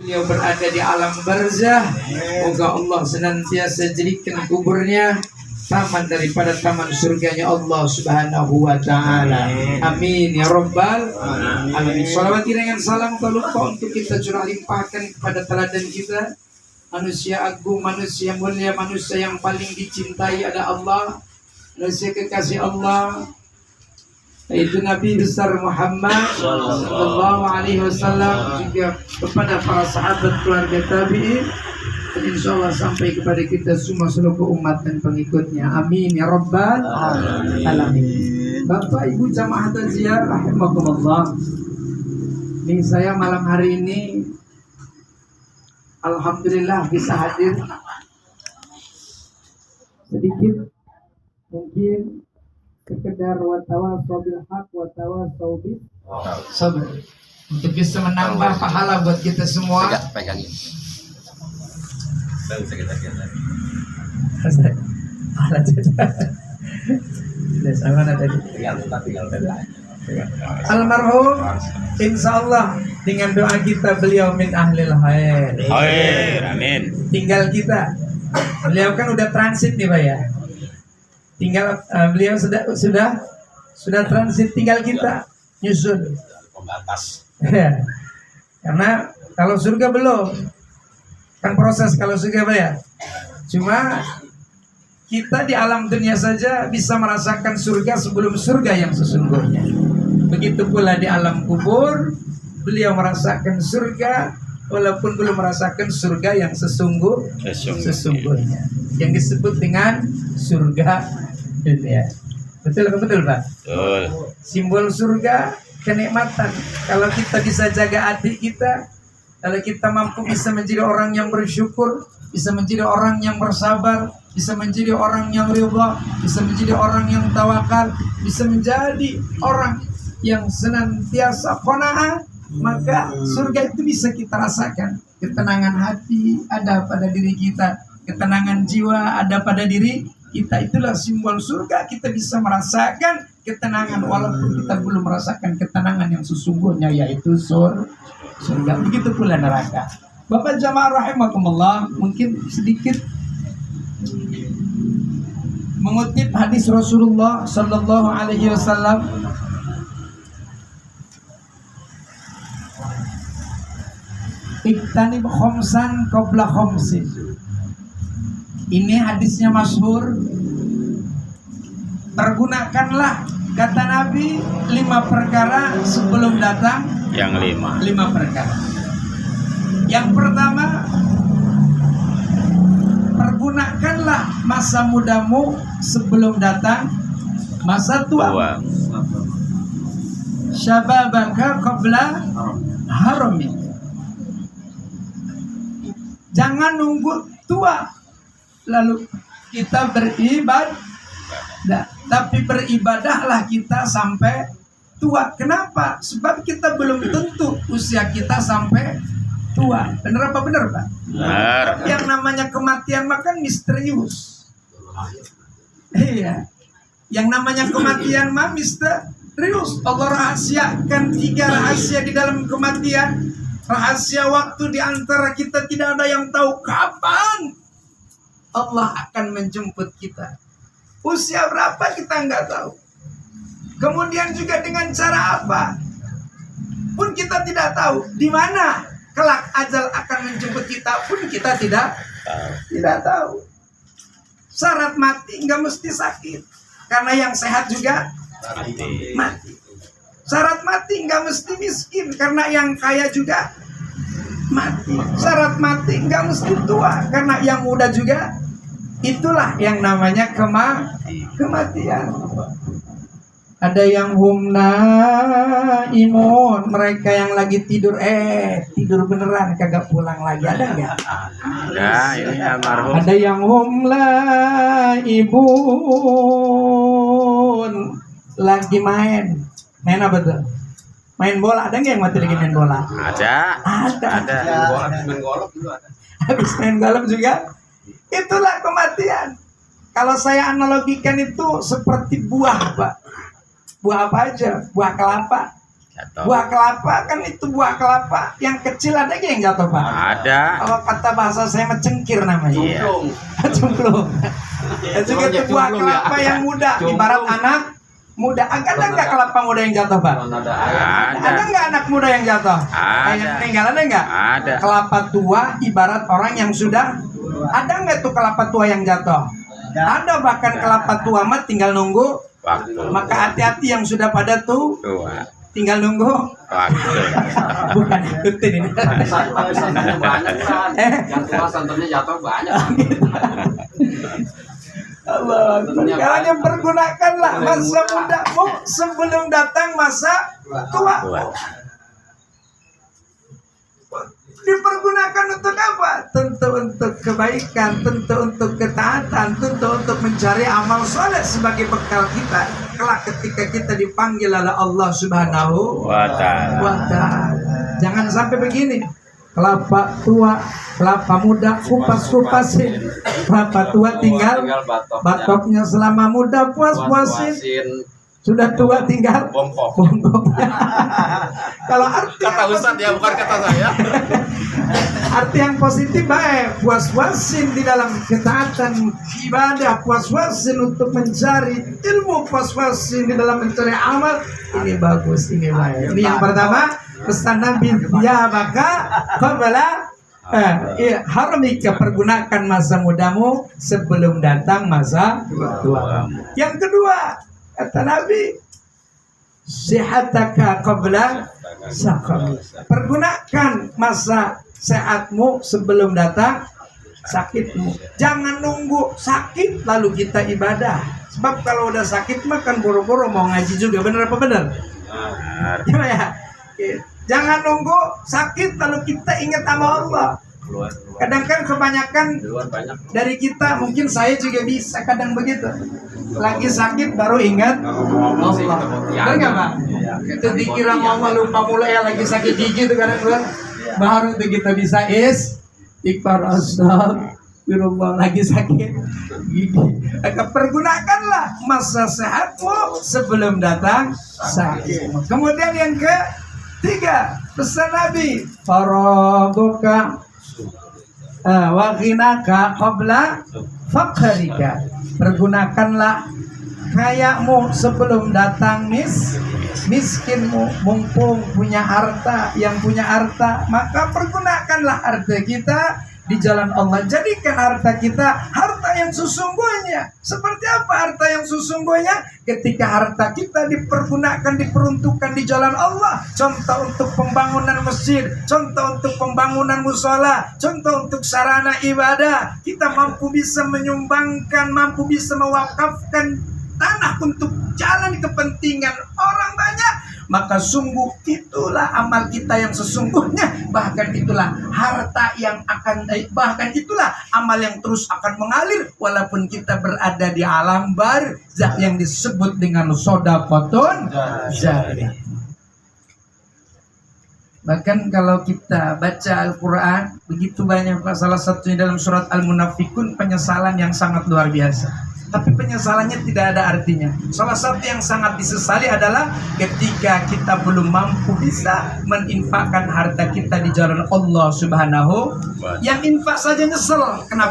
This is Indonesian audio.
Beliau berada di alam barzah. Moga Allah senantiasa jadikan kuburnya taman daripada taman surganya Allah Subhanahu wa ta'ala. Amin ya rabbal alamin. Salawat dengan salam tak lupa untuk kita curah limpahkan kepada teladan kita, manusia agung, manusia mulia, manusia yang paling dicintai ada Allah, manusia kekasih Allah, yaitu Nabi besar Muhammad sallallahu alaihi wasallam, juga kepada para sahabat, keluarga tabi'in, dan insyaallah sampai kepada kita semua seluruh umat dan pengikutnya. Amin ya rabbal alamin. Bapak Ibu jamaah takziah rahimakumullah. Ini saya malam hari ini alhamdulillah bisa hadir sedikit, mungkin sekedar watawasau bil haq watawasau bis sabr, untuk bisa menambah pahala buat kita semua. Pegangin. Almarhum insyaallah dengan doa kita beliau min ahlil khair. Amin. Tinggal kita, beliau kan udah transit nih Pak ya. Tinggal beliau sudah transit, tinggal kita nyusun Pembatas. karena kalau surga belum, kan proses kalau surga Pak ya. Cuma kita di alam dunia saja bisa merasakan surga sebelum surga yang sesungguhnya. Begitu pula di alam kubur, beliau merasakan surga walaupun belum merasakan surga yang sesungguhnya, yang disebut dengan surga dunia. Betul Pak? Betul. Simbol surga kenikmatan. Kalau kita bisa jaga hati kita, kalau kita mampu bisa menjadi orang yang bersyukur, bisa menjadi orang yang bersabar, bisa menjadi orang yang ridha, bisa menjadi orang yang tawakal, bisa menjadi orang yang senantiasa qanaah, maka surga itu bisa kita rasakan. Ketenangan hati ada pada diri kita, ketenangan jiwa ada pada diri kita. Itulah simbol surga. Kita bisa merasakan ketenangan walaupun kita belum merasakan ketenangan yang sesungguhnya, yaitu surga. Begitu pula neraka. Bapak jamaah rahimakumullah, mungkin sedikit mengutip hadis Rasulullah sallallahu alaihi wasallam. Iktanib khomsan qabla khomsin. Ini hadisnya masyhur. Pergunakanlah, kata Nabi, 5 perkara sebelum datang Yang 5. 5 perkara. Yang pertama, pergunakanlah masa mudamu sebelum datang masa tua. Syababaka qabla haramik. Jangan nunggu tua lalu kita beribadah, tapi beribadahlah kita sampai tua. Kenapa? Sebab kita belum tentu usia kita sampai tua. Benar apa benar Pak? Benar. Yang namanya kematian makan misterius. Iya. Yang namanya kematian mah misterius. Allah rahasiakan 3 rahasia di dalam kematian. Rahasia waktu di antara kita, tidak ada yang tahu kapan Allah akan menjemput kita. Usia berapa kita nggak tahu. Kemudian juga dengan cara apa pun kita tidak tahu. Di mana kelak ajal akan menjemput kita pun kita tidak tahu. Syarat mati nggak mesti sakit, karena yang sehat juga mati. Syarat mati nggak mesti miskin, karena yang kaya juga mati. Syarat mati nggak mesti tua, karena yang muda juga. Itulah yang namanya kematian. Ada yang hum naimun, mereka yang lagi tidur tidur beneran kagak pulang lagi. Ada nggak? Ya, ini almarhum. Ada yang hum laibun, lagi main apa tuh? Main bola. Ada nggak yang mati lagi main bola? Ada. Main golf juga ada. Habis main golf juga. Itulah kematian. Kalau saya analogikan itu seperti buah Pak. Buah apa aja? Buah kelapa. Jatuh. Buah kelapa kan itu buah kelapa yang kecil ada yang jatuh Pak. Ada. Kalau kata bahasa saya mencengkir namanya. Iya. Cumplung. Dan juga itu buah kelapa yang muda, ibarat anak muda. Ada nggak kelapa muda yang jatuh Pak? Ada nggak anak muda yang jatuh? Ada. Yang meninggal ada nggak? Ada. Kelapa tua ibarat orang yang sudah. Ada nggak tuh kelapa tua yang jatuh? Ada, bahkan kelapa tua mah tinggal nunggu. Waktu. Maka hati-hati yang sudah pada tuh Tua. tinggal nunggu. Waktu. Bukan ikutin ini. Santannya banyak kan. Yang tua santannya jatuh banyak. Allah, makanya pergunakanlah masa mudamu sebelum datang masa tua. Tua. Dipergunakan untuk apa? Tentu untuk kebaikan, tentu untuk ketaatan, tentu untuk mencari amal soleh sebagai bekal kita kelak ketika kita dipanggil oleh Allah Subhanahu Wa ta'ala. wa ta'ala. Jangan sampai begini. Kelapa tua, kelapa muda, kupas-kupasin. Kelapa tua tinggal batoknya selama muda, puas-puasin. Sudah tua tinggal bongkoknya. Kalau arti Kata Ustadz ya, bukan kata saya. arti yang positif baik, puas-puasin di dalam ketaatan ibadah, puas-puasin untuk mencari ilmu, puas-puasin di dalam mencari amal. Ini bagus, ini baik. Ini yang pertama, pesan Nabi ya maka qabla haramika, pergunakan masa mudamu sebelum datang masa tua. Yang kedua, kata Nabi, sihataka qabla sakam. Pergunakan masa sehatmu sebelum datang sakitmu. Jangan nunggu sakit lalu kita ibadah. Sebab kalau udah sakit mah kan boro-boro mau ngaji juga, benar apa benar? Gimana ya? Jangan nunggu sakit lalu kita ingat sama Allah. Kadang kan kebanyakan dari kita, mungkin saya juga bisa kadang begitu. Lagi sakit baru ingat Allah. Benar nggak Pak? Itu dikira mau lupa mulai ya, lagi sakit gigi itu kadang baru itu kita bisa istighfar, astagfirullah, lagi sakit gigi. Maka pergunakanlah masa sehatmu sebelum datang sakit. Kemudian yang ketiga, pesan Nabi, faraduka wa ghinaka qabla faqrika. Pergunakanlah kayamu sebelum datang miskinmu. Mumpung punya harta, yang punya harta maka pergunakanlah harta kita di jalan Allah. Jadikan harta kita harta yang sesungguhnya. Seperti apa harta yang sesungguhnya? Ketika harta kita dipergunakan, diperuntukkan di jalan Allah. Contoh untuk pembangunan masjid, contoh untuk pembangunan musola, contoh untuk sarana ibadah. Kita mampu bisa menyumbangkan, mampu bisa mewakafkan tanah untuk jalan kepentingan orang banyak. Maka sungguh itulah amal kita yang sesungguhnya. Bahkan itulah harta yang akan, bahkan itulah amal yang terus akan mengalir walaupun kita berada di alam barzakh yang disebut dengan shadaqatun jariyah. Bahkan kalau kita baca Al-Quran begitu banyak, salah satunya dalam surat Al-Munafikun, penyesalan yang sangat luar biasa. Tapi penyesalannya tidak ada artinya. Salah satu yang sangat disesali adalah ketika kita belum mampu bisa meninfakkan harta kita di jalan Allah Subhanahu. Yang infak saja nyesel. Kenapa?